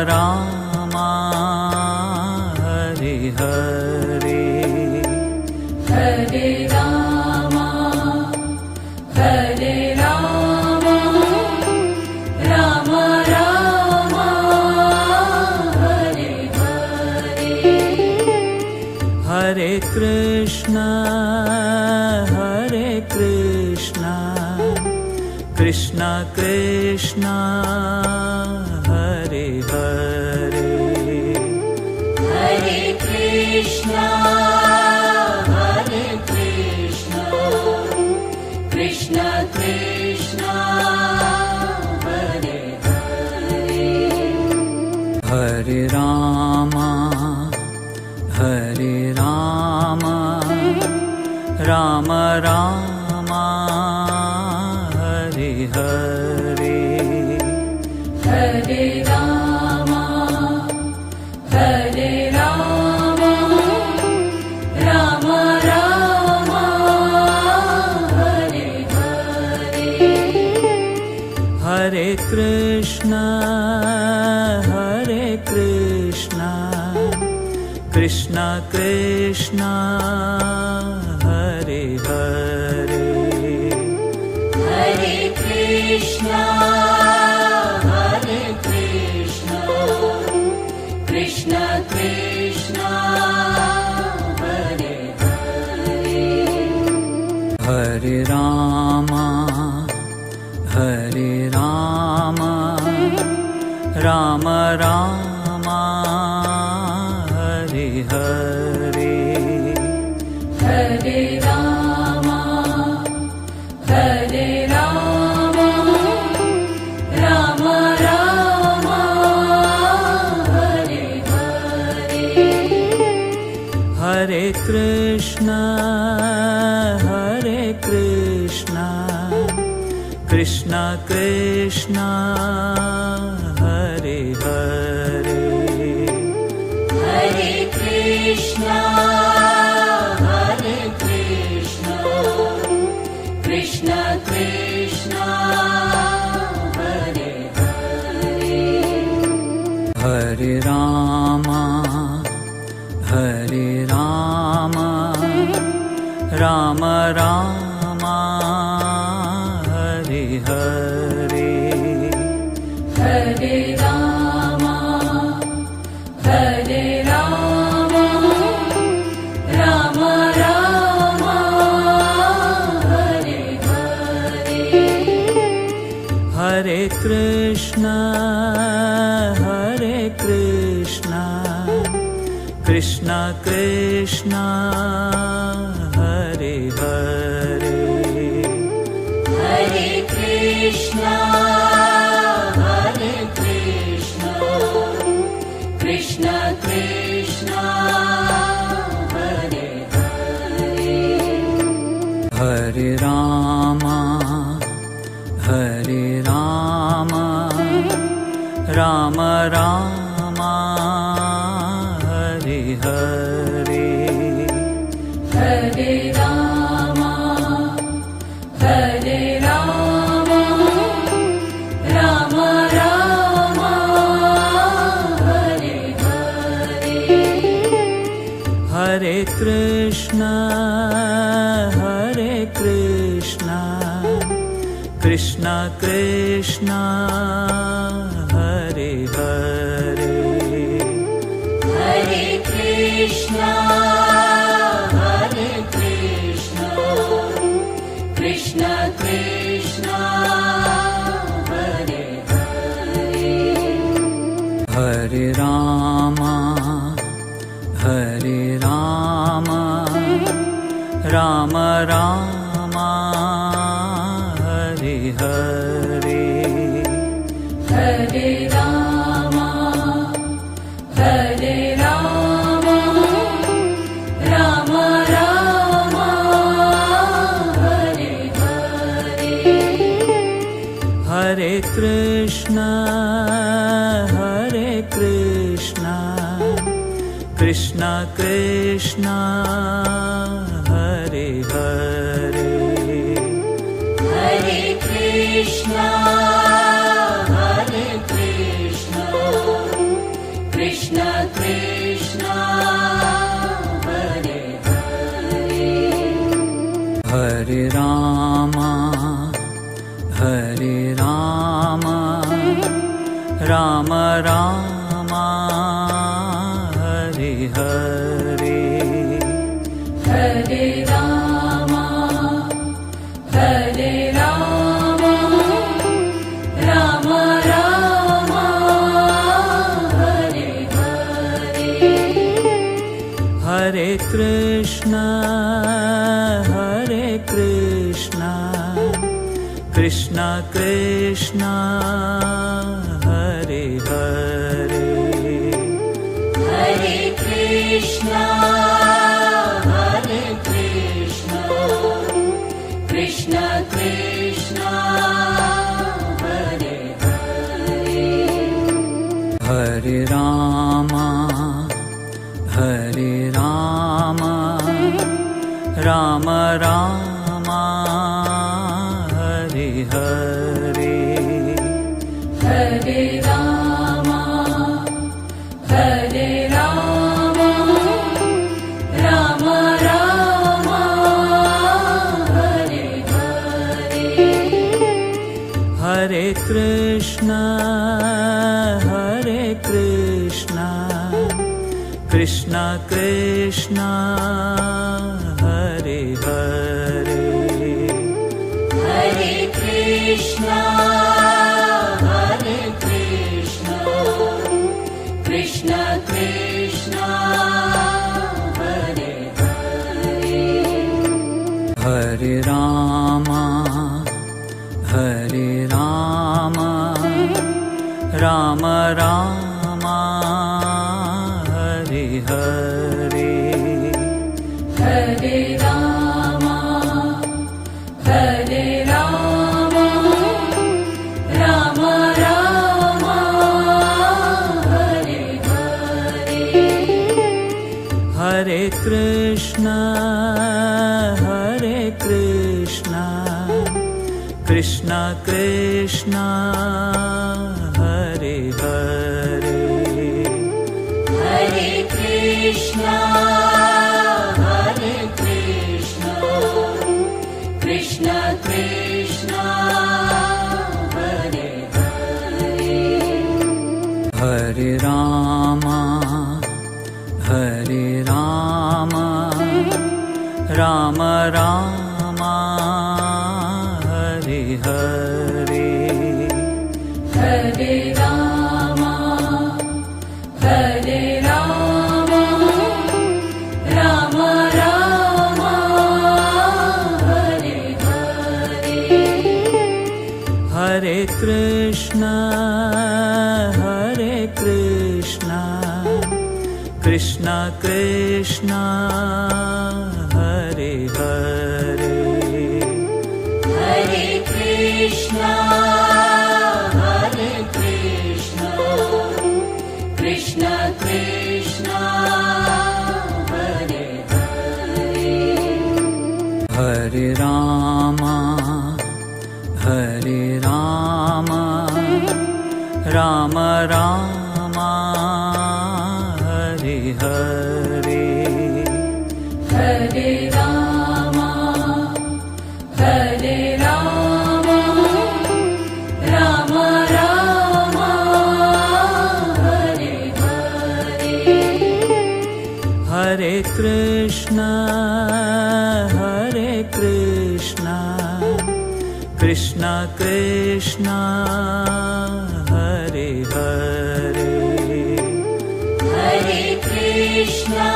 Rama Hare Hare Hare Rama Hare Rama Ram Ram Hare Hare Hare Krishna Krishna Krishna Hare Hare Hare Krishna Krishna Krishna Hare Hare Hare Rama Ram Ram Hare Hare Hare Rama Ram Ram Hare Hare Hare Krishna Krishna Krishna Hare Hare Hare Krishna Krishna Krishna Hare Hare Hare Rama Ram Ram Hare Hare Hare Rama Ram Ram Hare Hare Hare Krishna Krishna Krishna Hare Hare Hare Krishna Krishna Krishna Hare Hare Hare Rama Ram Ram Hare Hare Hare Rama Ram Ram Hare Hare Hare Krishna Krishna Krishna Hare Hare Hare Krishna Krishna Krishna Hare Hare Hare Rama Ram Ram Hare Hare Hare Rama Ram Ram Hare Hare Hare Krishna Krishna Krishna Hare Hare Hare Krishna Krishna Krishna Hare Hare Hare Rama Ram Ram Hare Hare Hare Rama Ram Ram Hare Hare Hare Krishna Krishna Krishna Hare Hare Hare Krishna Krishna Krishna Hare Hare Hare Rama Hare Rama Rama Rama Hare Hare Hare Rama Hare Rama Rama Rama Hare Hare Hare Krishna Krishna Krishna Hare Hare Hare Krishna Krishna Krishna Hare Hare Hare Rama Rama Rama Hare Hare Hare Rama Rama Rama Hare Hare Hare Krishna Krishna Krishna Hare Hare Hare Krishna Krishna Krishna Hare Hare Hare Rama Rama Rama Hare Hare Hare Rama Rama Rama Hare Hare Hare Krishna Krishna Krishna Hare Hare Hare Krishna Krishna Krishna Hare Hare Hare Rama Rama Rama Hare Hare Hare Rama Rama Rama Hare Hare Hare Krishna Krishna Krishna Hare Hare Hare Krishna Krishna Krishna Hare Hare Hare Rama Rama Rama Hare Hare Hare Rama Rama Rama Hare Hare Hare Krishna Krishna Krishna Hare Hare Hare Krishna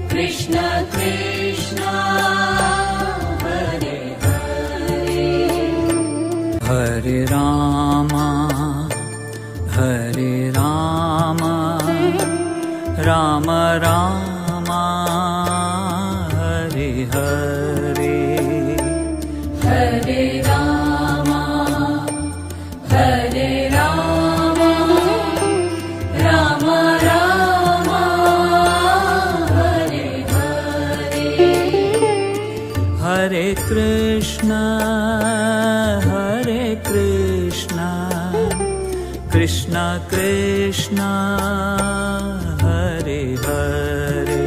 Krishna Krishna Hare Hare Hare Rama Rama Rama Hare Hare Hare Rama Rama Rama Hare Hare Hare Krishna Krishna Krishna Hare Hare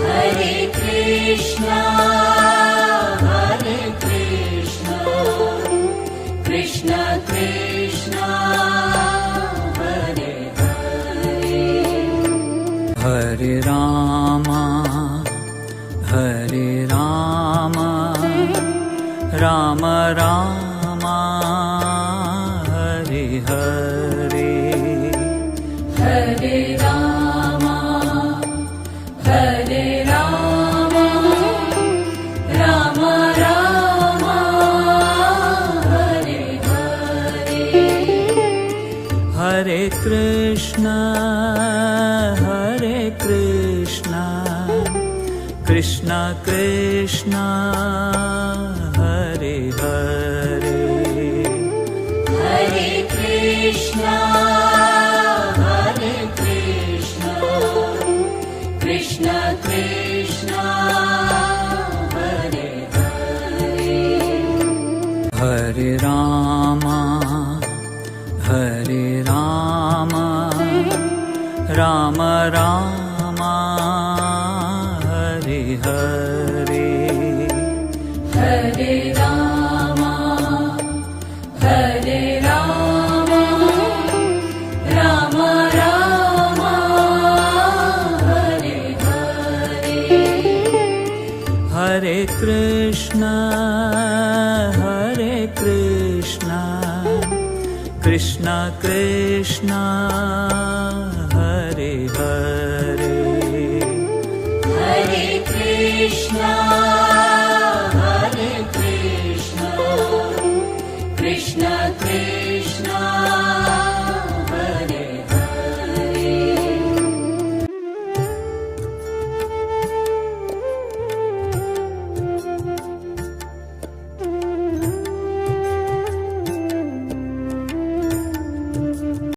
Hare Krishna Hare Krishna Krishna Krishna Hare Hare Hare Rama Hare Rama Rama Rama Hare Hare Hare Rama Hare Rama Rama Rama Hare Hare Hare Krishna Krishna Krishna Hare Hare Hare Krishna Krishna Krishna Hare Hare Hare Rama Rama Rama Hare Hare Hare Rama Rama Rama Hare Hare Hare Krishna Krishna Krishna Hare Hare Hare Krishna Krishna Krishna